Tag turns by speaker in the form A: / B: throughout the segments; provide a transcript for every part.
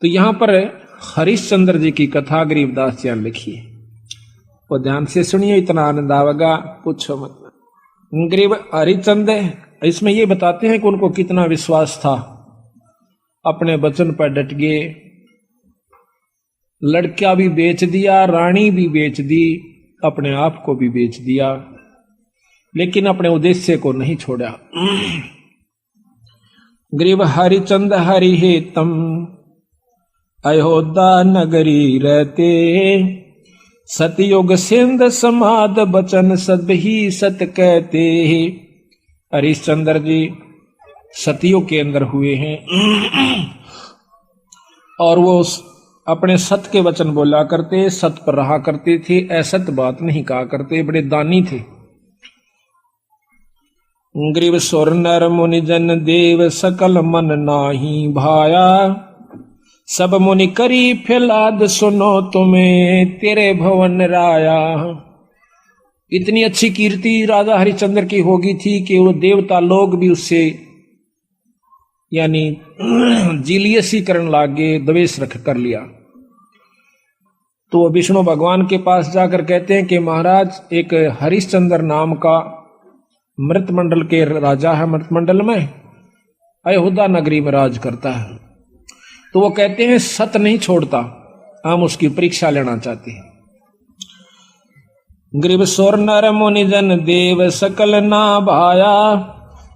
A: तो यहां पर हरिश्चंद्र जी की कथा गरीबदास जी ने लिखी है, वो ध्यान से सुनिए, इतना आनंद आवेगा पूछो मत। गरीब हरिचंद इसमें ये बताते हैं कि उनको कितना विश्वास था, अपने वचन पर डट गए, लड़का भी बेच दिया, रानी भी बेच दी, अपने आप को भी बेच दिया, लेकिन अपने उद्देश्य को नहीं छोड़ा। गरीब हरिचंद हरि हेतम अयोध्या नगरी रहते, सतयुग सिंध समाद बचन सब ही सत कहते। हरिश्चंद्र जी सतयुग के अंदर हुए हैं और वो अपने सत के वचन बोला करते, सत पर रहा करते थे, असत बात नहीं कहा करते, बड़े दानी थे। ग्रीव सुर नर मुनि जन देव सकल मन नाही भाया, सब मुनि करी फैलाद सुनो तुम्हें तेरे भवन राया। इतनी अच्छी कीर्ति राजा हरिश्चंद्र की होगी थी कि वो देवता लोग भी उससे यानी जीलियसी करने लागे, द्वेष रख कर लिया। तो विष्णु भगवान के पास जाकर कहते हैं कि महाराज एक हरिश्चंद्र नाम का मृतमंडल के राजा है, मृतमंडल में अयोध्या नगरी में राज करता है। तो वो कहते हैं सत नहीं छोड़ता, हम उसकी परीक्षा लेना चाहते हैं। ग्रीव सोर नर मुनि जन देव सकल ना भाया,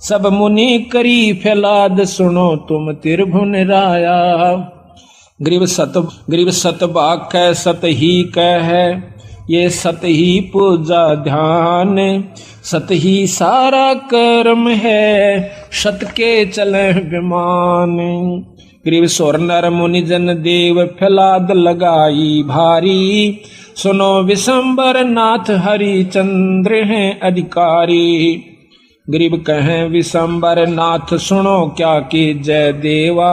A: सब मुनि करी फैलाद सुनो तुम तिरभुन राया। ग्रीव सत बाक है सत ही कह है, ये सत ही पूजा ध्यान, सत ही सारा कर्म है, सत के चले विमान। ग्रीव सोर नर मुनि जन देव फैलाद लगाई भारी, सुनो विशंबर नाथ हरिचंद्र हैं अधिकारी। गरीब कहें विशंबर नाथ सुनो क्या कि जय देवा,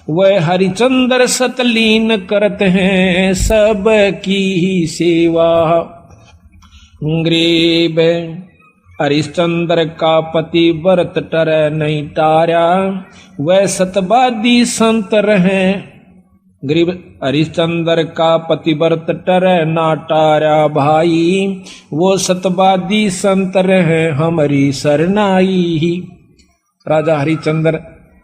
A: वह हरिचंद्र सतलीन करते हैं सब की ही सेवा। गरीब हरिश्चंद्र का पति व्रत टर नहीं टारा, वह सतवादी संत रहे। गरीब हरिश्चंद्र का पति व्रत टर ना टारा भाई, वो सतवादी संत रहे हमारी शरणाई। राजा हरिश्चंद्र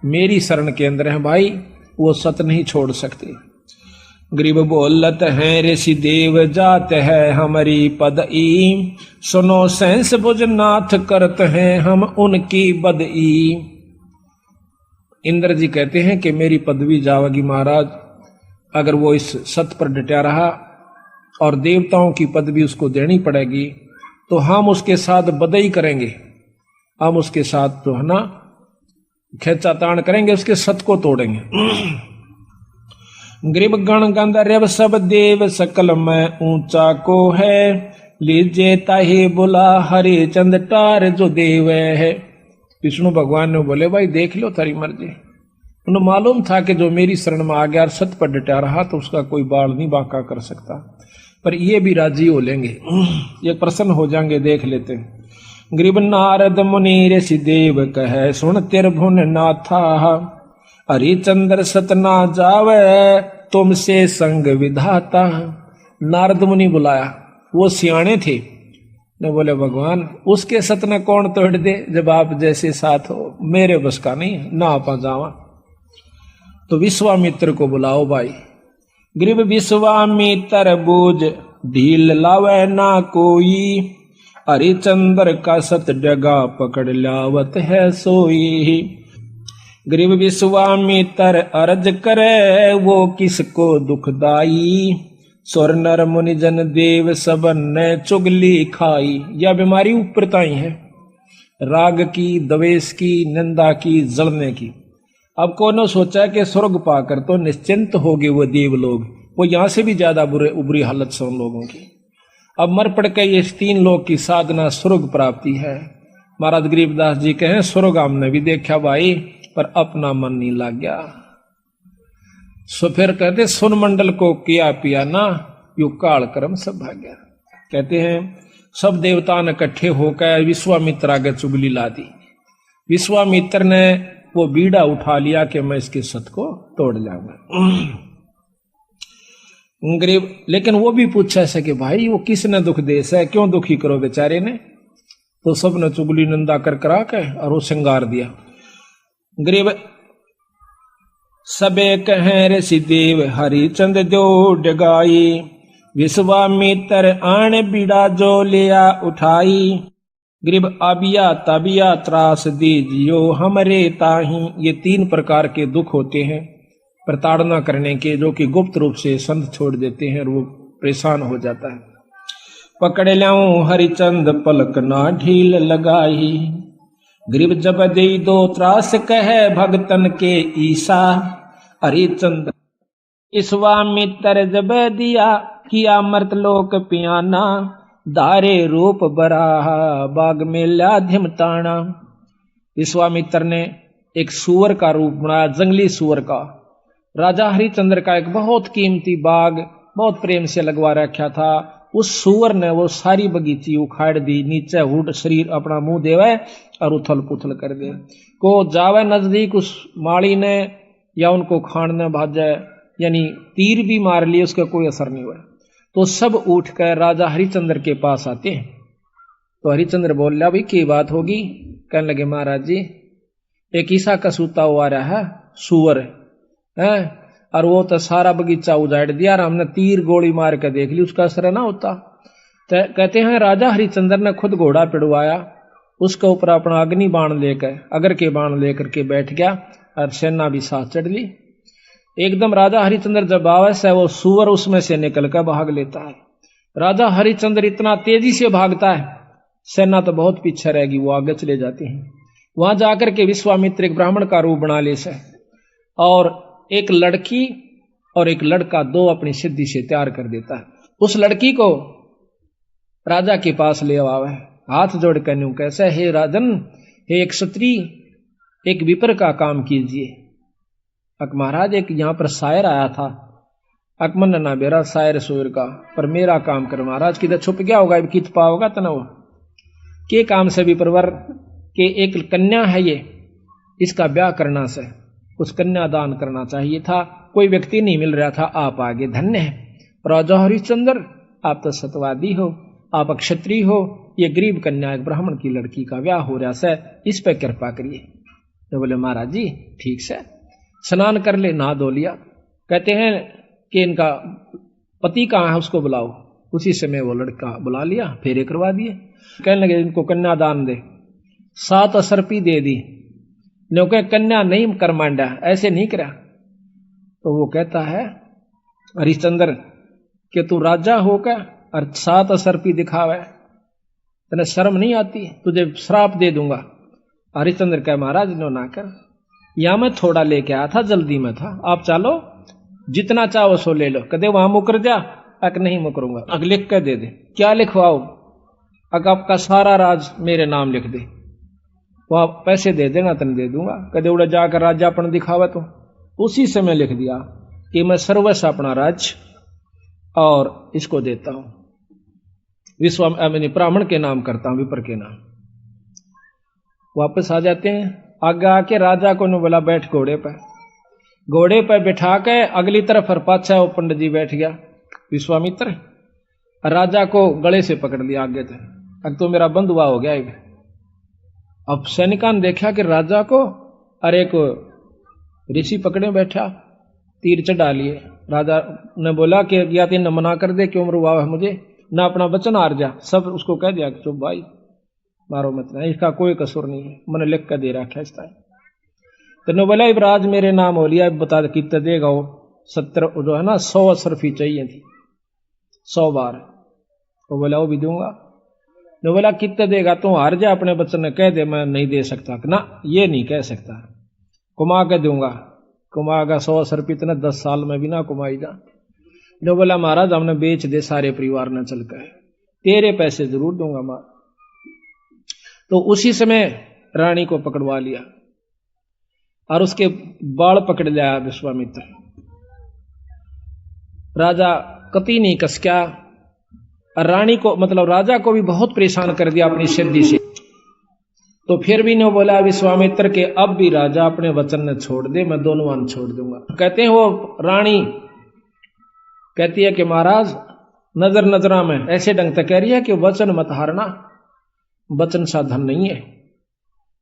A: मेरी शरण के अंदर है भाई, वो सत नहीं छोड़ सकते। गरीब बोलत हैं ऋषि देव जात है हमारी पदई, सुनो सहस भुजनाथ करत हैं हम उनकी बदई। इंद्र जी कहते हैं कि मेरी पदवी जावेगी महाराज, अगर वो इस सत पर डटा रहा और देवताओं की पदवी उसको देनी पड़ेगी, तो हम उसके साथ बदई करेंगे, हम उसके साथ तो है ना खेचातान करेंगे, उसके सत को तोड़ेंगे। गरीब गण गंधर्व सब देव सकल में ऊंचा को है, लीजे ताहे बुला हरे चंद टार जो देव है। विष्णु भगवान ने बोले भाई देख लो तारी मर्जी। उन्हें मालूम था कि जो मेरी शरण में आ गया और सत पर डटा रहा तो उसका कोई बाल नहीं बांका कर सकता, पर ये भी राजी हो लेंगे, ये प्रसन्न हो जाएंगे, देख लेते हैं। गरीब नारद मुनि ऋषि देव कहे सुन तिरभुन नाथा, हरिचंद्र सतना जावे तुमसे संग विधाता। नारद मुनि बुलाया, वो सियाणे थे, ने बोले भगवान उसके सतना कौन तोड़ दे, जब आप जैसे साथ हो, मेरे बस का नहीं ना आप जावा। तो विश्वामित्र को बुलाओ भाई। गरीब विश्वामित्र बूझ ढील लावे ना कोई, हरिचंद्र का सत जगह पकड़ लावत है सोई। गरीब विश्वामित्र अर्ज करे वो किसको दुखदाई, सुर नर मुनि जन देव सबन ने चुगली खाई। यह बीमारी ऊपरताई है, राग की, द्वेष की, निंदा की, जलने की। अब कौन सोचा कि स्वर्ग पाकर तो निश्चिंत हो गए वो देव लोग, वो यहां से भी ज्यादा बुरी हालत से उन लोगों की। अब मर पड़ के ये 3 लोग की साधना स्वर्ग प्राप्ति है। महाराज गरीबदास जी कहें स्वर्ग हमने भी देखा भाई, पर अपना मन नहीं लग गया। सो फिर कहते सुन मंडल को किया पिया ना, यू काल कर्म सब भाग्या। कहते हैं सब देवता ने इकट्ठे होकर विश्वामित्र आगे चुगली ला दी। विश्वामित्र ने वो बीड़ा उठा लिया कि मैं इसके सत को तोड़ लाऊंगा। गरीब लेकिन वो भी पूछा ऐसा कि भाई वो किसने दुख देश है, क्यों दुखी करो बेचारे ने। तो सबने चुगली निंदा कर करा के और वो श्रृंगार दिया। गरीब सबे कहें ऋषि देव हरिचंद दो डगाई, विश्वामित्र आण बीड़ा जो लिया उठाई। गरीब आबिया तबिया त्रास दीजियो हमरे ताही। ये 3 प्रकार के दुख होते हैं प्रताड़ना करने के, जो कि गुप्त रूप से संत छोड़ देते हैं और वो परेशान हो जाता है। पकड़ लाऊं हरिचंद पलक ना ढील लगाई, गरीब जब दे दो त्रास कहे भगतन के ईसा। हरिचंद विश्वामित्र जब दिया किया मर्तलोक पियाना, धारे रूप बराहा बाग में लाध्यम ताना। विश्वामित्र ने एक सुअर का रूप बनाया, जंगली सुअर का। राजा हरिचंद्र का एक बहुत कीमती बाग बहुत प्रेम से लगवा रखा था। उस सुअर ने वो सारी बगीची उखाड़ दी, नीचे हुड शरीर अपना मुंह देवे और उथल पुथल कर दे। को जावे नजदीक उस माली ने या उनको खाने भाजे, यानी तीर भी मार लिए, उसका कोई असर नहीं हुआ। तो सब उठकर राजा हरिचंद्र के पास आते हैं। तो हरिचंद्र बोल रहा भाई की बात होगी। कहने लगे महाराज जी एक ईसा का सूता हुआ रहा है सुअर है, और वो तो सारा बगीचा उजाड़ दिया और हमने तीर गोली मार के देख ली, उसका असर ना होता। तो कहते हैं राजा हरिचंद्र ने खुद घोड़ा पिड़वाया, उसके ऊपर अपना अग्नि बाण लेकर अगर के बाण लेकर के बैठ गया और सेना भी साथ चढ़ ली। एकदम राजा हरिचंद्र जब आवास है वो सुअर उसमें से निकल कर भाग लेता है। राजा हरिचंद्र इतना तेजी से भागता है, सेना तो बहुत पीछे रहेगी, वो आगे चले जाते हैं। वहां जाकर के विश्वामित्र एक ब्राह्मण का रूप बना ले से, और एक लड़की और एक लड़का दो अपनी सिद्धि से तैयार कर देता है। उस लड़की को राजा के पास ले आवे, हाथ जोड़ कर न्यू कैसे, हे राजन, हे एक क्षत्रिय, एक विपर का काम कीजिए। अक महाराज एक यहाँ पर शायर आया था, अकमन ना बेरा शायर सुर का, पर मेरा काम कर महाराज, किधर छुप गया होगा कित पाओगा तनव के काम से भी परवर के एक कन्या है ये, इसका ब्याह करना से उस कन्या दान करना चाहिए था, कोई व्यक्ति नहीं मिल रहा था, आप आगे धन्य है। राजा हरिश्चंद्र आप तो सतवादी हो, आप क्षत्रिय हो, ये गरीब कन्या एक ब्राह्मण की लड़की का ब्याह हो रहा है, इस पर कृपा करिए। तो बोले महाराज जी ठीक से स्नान कर ले, नहा धो लिया। कहते हैं कि इनका पति कहाँ है उसको बुलाओ। उसी समय वो लड़का बुला लिया, फेरे करवा दिए। कहने लगे इनको कन्या दान दे, 7 असरपी दे दी। क्योंकि कन्या नहीं कर मांडा, ऐसे नहीं करा। तो वो कहता है हरिश्चंद्र कि तू राजा होकर और 7 असरपी दिखावे, तेने शर्म नहीं आती, तुझे श्राप दे दूंगा। हरिश्चंद्र कहे महाराज नो ना कर, या मैं थोड़ा लेके आया था, जल्दी में था, आप चलो जितना चाहो सो ले लो। कदे वहां मुकर जा, अक नहीं मुकरूंगा, अक लिख कर दे दे। क्या लिखवाओ? अक आपका सारा राज मेरे नाम लिख दे, वह पैसे दे देना तन दे दूंगा। कदे उड़ा जाकर राजापन दिखावा, तो उसी समय लिख दिया कि मैं सर्वस्व अपना राज्य और इसको देता हूं, ब्राह्मण के नाम करता हूं, विपर के नाम। वापस आ जाते हैं, आगे आके राजा को ने बोला बैठ घोड़े पर। घोड़े पर बिठा के अगली तरफ और पाछा वो पंडित जी बैठ गया विश्वामित्र, राजा को गले से पकड़ लिया आगे थे। अब तो मेरा बंधुआ हो गया। अब सैनिकान देखा कि राजा को अरे एक ऋषि पकड़े बैठा, तीर चढ़ा लिए। राजा ने बोला कि या तीन मना कर दे, क्यों मरुआ है मुझे, ना अपना वचन हार जा। सब उसको कह दिया चुप भाई मारो मत, नहीं इसका कोई कसूर नहीं है, मैंने लिख कर दे रखा है। तो ने बोला इब्राज मेरे नाम हो लिया, बता कितने देगा वो। 70 जो है ना 100 असरफी चाहिए थी, 100 बार। वो बोला वो भी दूंगा। ने बोला कितने देगा? तू हार जा, अपने बच्चन ने कह दे मैं नहीं दे सकता। ना ये नहीं कह सकता, कुमा के दूंगा। कुमागा 100 असरफी इतने 10 साल में भी ना कुमाई जा। जो बोला महाराज हमने बेच दे सारे परिवार ने चल कर, तेरे पैसे जरूर दूंगा मां। तो उसी समय रानी को पकड़वा लिया और उसके बाल पकड़ लिया विश्वामित्र। राजा कति नहीं कसक्या, रानी को मतलब राजा को भी बहुत परेशान कर दिया अपनी सिद्धि से। तो फिर भी ने बोला विश्वामित्र के अब भी राजा अपने वचन ने छोड़ दे, मैं दोनों वन छोड़ दूंगा। कहते हैं वो रानी कहती है कि महाराज नजर नजरा में ऐसे ढंग से कह रही है कि वचन मत हारना, वचन साधन नहीं है,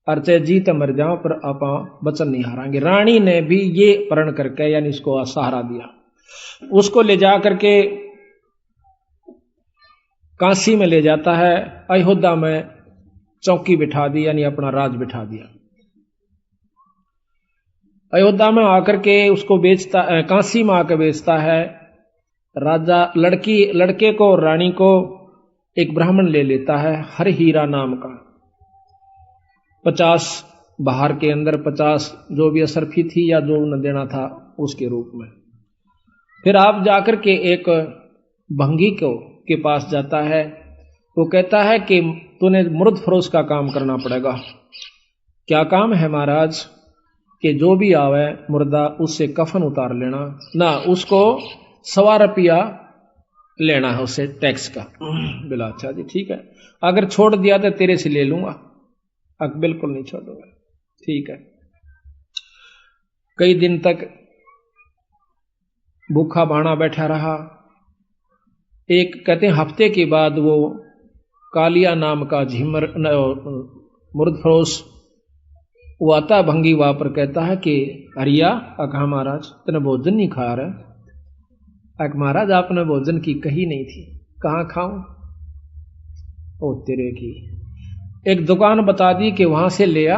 A: और चाहे जीत मर जाओ पर आप वचन नहीं हारांगे। रानी ने भी ये प्रण करके यानी इसको सहारा दिया। उसको ले जा करके काशी में ले जाता है, अयोध्या में चौकी बिठा दी यानी अपना राज बिठा दिया। अयोध्या में आकर के उसको बेचता, काशी में आकर बेचता है। राजा लड़के को और रानी को एक ब्राह्मण ले लेता है हर हीरा नाम का। 50 बाहर के अंदर 50 जो भी असरफी थी या जो न देना था उसके रूप में। फिर आप जाकर के एक भंगी के पास जाता है। वो कहता है कि तूने मुर्द फरोश का काम करना पड़ेगा। क्या काम है महाराज? कि जो भी आवे मुर्दा उससे कफन उतार लेना ना, उसको 1.25 रुपया लेना है उससे टैक्स का। बोला अच्छा जी ठीक है, अगर छोड़ दिया तो तेरे से ले लूंगा। बिल्कुल नहीं छोड़ूंगा। ठीक है। कई दिन तक भूखा बाणा बैठा रहा। एक कहते हैं हफ्ते के बाद वो कालिया नाम का झिमर मुर्द फरोश वो आता भंगी वहां पर, कहता है कि हरिया कहा महाराज तूने भोजन नहीं खा रहा? महाराज आपने भोजन की कही नहीं थी। कहाँ खाऊं? ओ तेरे की, एक दुकान बता दी कि वहां से ले आ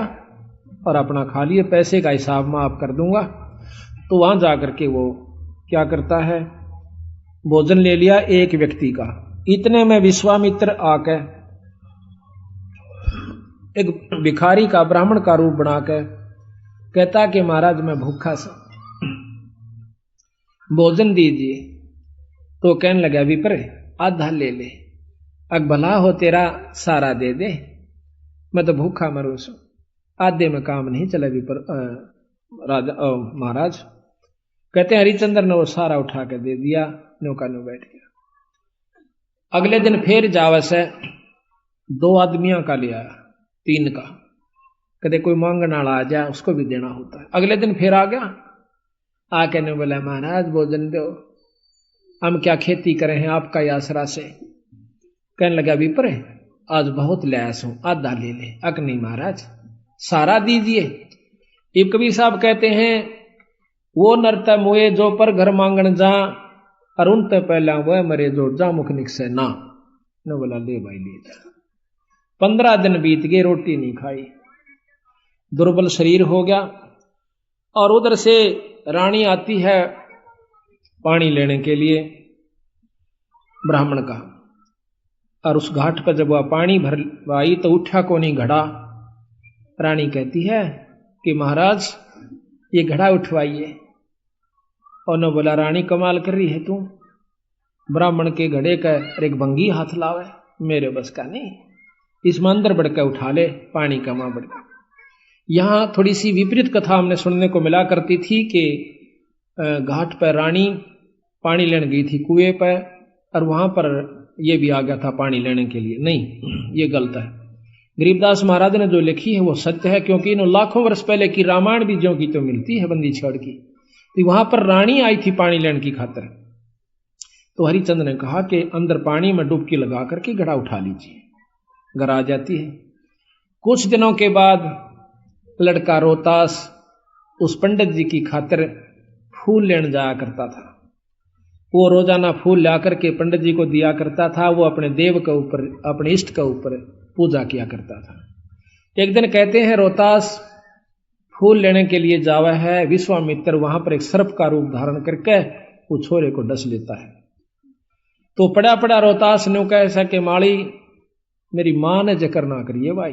A: और अपना खा लिए, पैसे का हिसाब मैं आप कर दूंगा। तो वहां जाकर के वो क्या करता है, भोजन ले लिया एक व्यक्ति का। इतने में विश्वामित्र आकर एक भिखारी का ब्राह्मण का रूप बनाकर कहता कि महाराज मैं भूखा सा, भोजन दीजिए। तो कहने लगा विप्र आधा ले ले, भला हो तेरा सारा दे दे, मैं तो भूखा मरू सू, आधे में काम नहीं चला विप्र राजा महाराज। कहते हैं हरिचंद्र ने वो सारा उठा कर दे दिया, नौका न्यू बैठ गया। अगले दिन फिर जावस है 2 आदमियों का लिया, 3 का। कदे कोई मांगने वाला आ जाए उसको भी देना होता है। अगले दिन फिर आ गया, आके ने बोला महाराज भोजन दो, हम क्या खेती करें हैं आपका आसरा से। कहने लगा विप्र आज बहुत लैस हूं, आधा ले ले। नहीं महाराज सारा दीजिए। इब कबीर साहब कहते हैं वो नरता मुए जो पर घर मांगन जा, अरुण ते पहला वह मरे जो जा मुख निकसे ना। ने बोला ले भाई ले जा। 15 दिन बीत गए, रोटी नहीं खाई, दुर्बल शरीर हो गया। और उधर से रानी आती है पानी लेने के लिए ब्राह्मण का, और उस घाट पर जब वह पानी भरवाई तो उठा को नहीं घड़ा। रानी कहती है कि महाराज ये घड़ा उठवाइए। और न बोला रानी कमाल कर रही है तू, ब्राह्मण के घड़े का एक भंगी हाथ लावे, मेरे बस का नहीं, इसमें अंदर बढ़कर उठा ले पानी का मां बढ़कर। यहां थोड़ी सी विपरीत कथा हमने सुनने को मिला करती थी कि घाट पर रानी पानी लेने गई थी कुएं पर, और वहां पर यह भी आ गया था पानी लेने के लिए। नहीं, ये गलत है। गरीबदास महाराज ने जो लिखी है वो सत्य है, क्योंकि इन लाखों वर्ष पहले की रामायण भी जो की तो मिलती है बंदी छड़ की। तो वहां पर रानी आई थी पानी लेने की खातिर। तो हरिचंद ने कहा कि अंदर पानी में डुबकी लगा करके घड़ा उठा लीजिए, घर आ जाती है। कुछ दिनों के बाद लड़का रोहतास उस पंडित जी की खातिर फूल लेने जाया करता था। वो रोजाना फूल ला करके पंडित जी को दिया करता था। वो अपने देव के ऊपर, अपने इष्ट के ऊपर पूजा किया करता था। एक दिन कहते हैं रोहतास फूल लेने के लिए जावा है, विश्वामित्र वहां पर एक सर्प का रूप धारण करके वो छोरे को डस लेता है। तो पड़ा पड़ा रोहतास ने कहा ऐसा कि माड़ी मेरी मां ने जिक्र ना करिए भाई,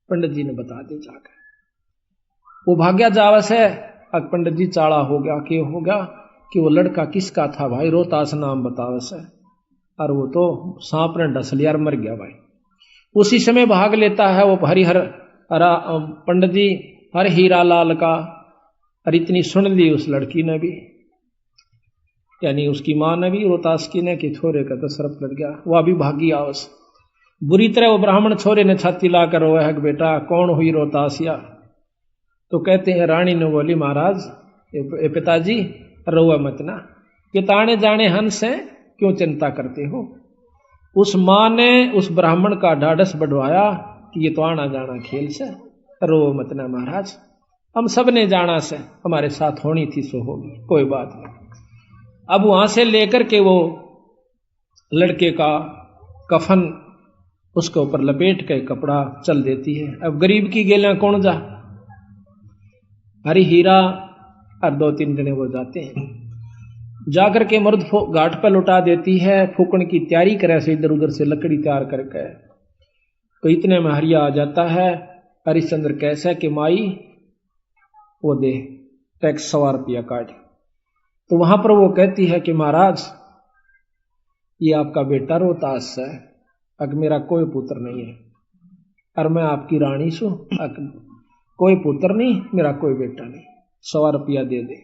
A: पंडित जी ने बता दे जाकर। वो भाग्या जावस है। अब पंडित जी चाड़ा हो गया कि हो गया कि वो लड़का किसका था भाई, रोहतास नाम बतावस है, और वो तो सांप ने डस लिया और मर गया भाई। उसी समय भाग लेता है वो हरिहर पंडित जी हर हीरा लाल का, और इतनी सुन ली उस लड़की ने भी, यानी उसकी मां ने भी रोहतास की ने कि छोरे का तो सर्प लग गया। वह भी भागी आवस। बुरी तरह वो ब्राह्मण छोरे ने छाती लाकर रोया है कि बेटा कौन हुई रोतासिया। तो कहते हैं रानी ने बोली महाराज ए पिताजी रोआ मत ना, कि ताने जाने हंस है क्यों चिंता करते हो। उस माँ ने उस ब्राह्मण का ढाढ़स बढ़वाया कि ये तो आना जाना खेल से, रो मत ना महाराज, हम सब ने जाना से, हमारे साथ होनी थी सो होगी, कोई बात नहीं। अब वहां से लेकर के वो लड़के का कफन उसके ऊपर लपेट के कपड़ा चल देती है। अब गरीब की गेला कौन जा, हरी हीरा और 2-3 जने वो जाते हैं, जाकर के मर्द घाट पर लुटा देती है। फूकण की तैयारी करे से इधर उधर से लकड़ी तैयार करके, तो इतने में हरिया आ जाता है। हरिश्चंद्र कैसा कि माई वो दे टैक्स 100 रुपया काट। तो वहां पर वो कहती है कि महाराज ये आपका बेटा रोहतास है, अग मेरा कोई पुत्र नहीं है, और मैं आपकी रानी सू, कोई पुत्र नहीं, मेरा कोई बेटा नहीं, 100 रुपया दे दे।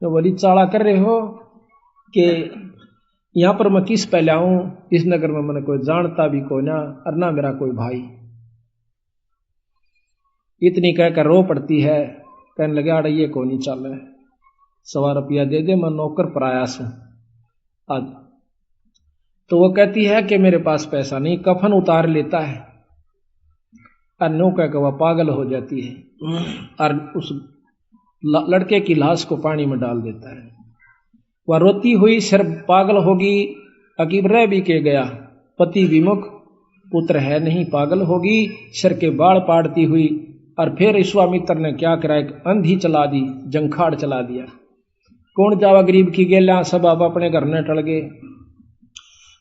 A: तो बोली चाला कर रहे हो कि यहां पर मैं किस पे लाऊं, इस नगर में मैंने कोई जानता भी कोई ना, और ना मेरा कोई भाई। इतनी कहकर रो पड़ती है, कहने लगे आड़ा ये को नहीं चल रहा, 100 रुपया दे दे, मैं नौकर प्रयास हूं आज। तो वो कहती है कि मेरे पास पैसा नहीं, कफन उतार लेता है और नो कहकर वह पागल हो जाती है और उस लड़के की लाश को पानी में डाल देता है। वह रोती हुई सिर पागल होगी, अकीब रह भी के गया, पति विमुख, पुत्र है नहीं, पागल होगी, सिर के बाल पाड़ती हुई। और फिर विश्वामित्र ने क्या करा, एक अंधी चला दी, जंखाड़ चला दिया। कौन जावा गरीब की गेला, सब आप अपने घर न टल गए।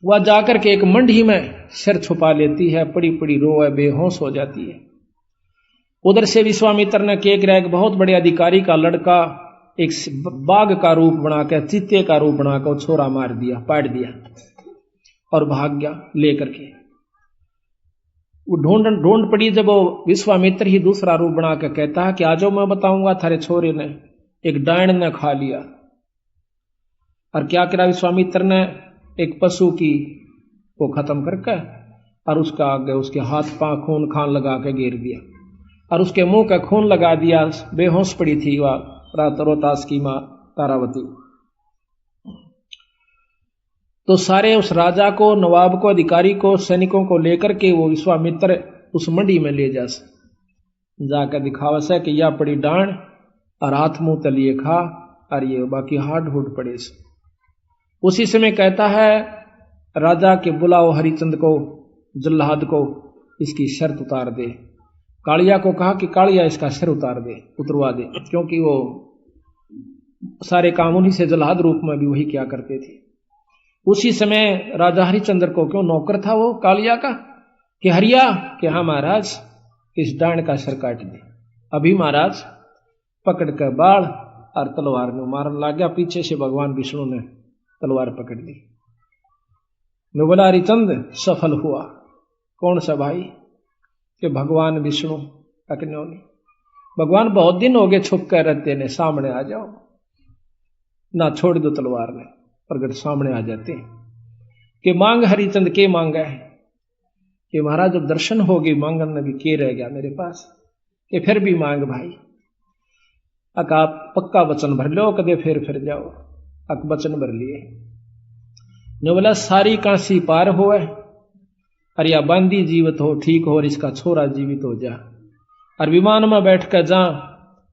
A: वह जाकर के एक मंडी में सिर छुपा लेती है, पड़ी पड़ी रोए, बेहोश हो जाती है। उधर से विश्वामित्र ने केक रहा, एक बहुत बड़े अधिकारी का लड़का एक बाघ का रूप बनाकर, चीते का रूप बनाकर छोरा मार दिया, पाट दिया और भाग गया लेकर के। वो ढूंढ पड़ी, जब वो विश्वामित्र ही दूसरा रूप बनाकर कहता है कि आजो मैं बताऊंगा थारे छोरे ने एक डायन ने खा लिया। और क्या करा विश्वामित्र ने, एक पशु की को खत्म करके और उसका आगे उसके हाथ पांव खून खान लगा के घेर दिया और उसके मुंह का खून लगा दिया। बेहोश पड़ी थी वह रोहतास की मां तारावती। तो सारे उस राजा को, नवाब को, अधिकारी को, सैनिकों को लेकर के वो विश्वामित्र उस मंडी में ले जाकर दिखावा से कि यह पड़ी डांड और हाथ मुंह तलिए खा और ये बाकी हाड हुड पड़े से। उसी समय कहता है राजा के बुलाओ हरिचंद को, जल्लाद को, इसकी शर्त उतार दे। कालिया को कहा कि कालिया इसका सिर उतरवा दे, क्योंकि वो सारे काम उन्हीं से जल्लाद रूप में भी वही क्या करते थे। उसी समय राजा हरिचंद्र को, क्यों नौकर था वो कालिया का, कि हरिया कि हाँ महाराज इस डांड का सिर काट दे। अभी महाराज पकड़ कर बाढ़ और तलवार में मारने लग गया। पीछे से भगवान विष्णु ने तलवार पकड़ ली। मैं बोला हरिचंद सफल हुआ। कौन सा भाई, कि भगवान विष्णु। अकन्यो ने, भगवान बहुत दिन हो गए छुप कर रहते ने, सामने आ जाओ ना, छोड़ दो तलवार ने, प्रगट सामने आ जाते हैं। कि मांग हरिचंद के मांगा है, कि महाराज जब दर्शन हो गए मांगन में भी के रह गया मेरे पास, कि फिर भी मांग भाई। अक आप पक्का वचन भर लो, कदे फिर जाओ। अक वचन भर लिए। ने बोला सारी काशी पार हो, और या बांदी जीवित हो, ठीक हो, और इसका छोरा जीवित हो जा, और विमान में बैठ कर जा,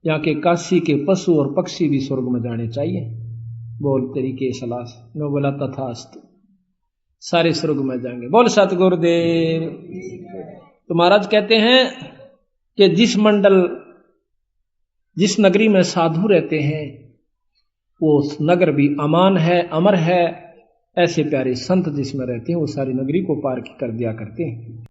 A: यहाँ के काशी के पशु और पक्षी भी स्वर्ग में जाने चाहिए। बोल तेरी के सलाह। ने बोला तथास्तु, सारे स्वर्ग में जाएंगे। बोल सतगुरुदेव। तो महाराज कहते हैं कि जिस नगरी में साधु रहते हैं वो नगर भी अमान है, अमर है। ऐसे प्यारे संत जिसमें रहते हैं वो सारी नगरी को पार कर दिया करते हैं।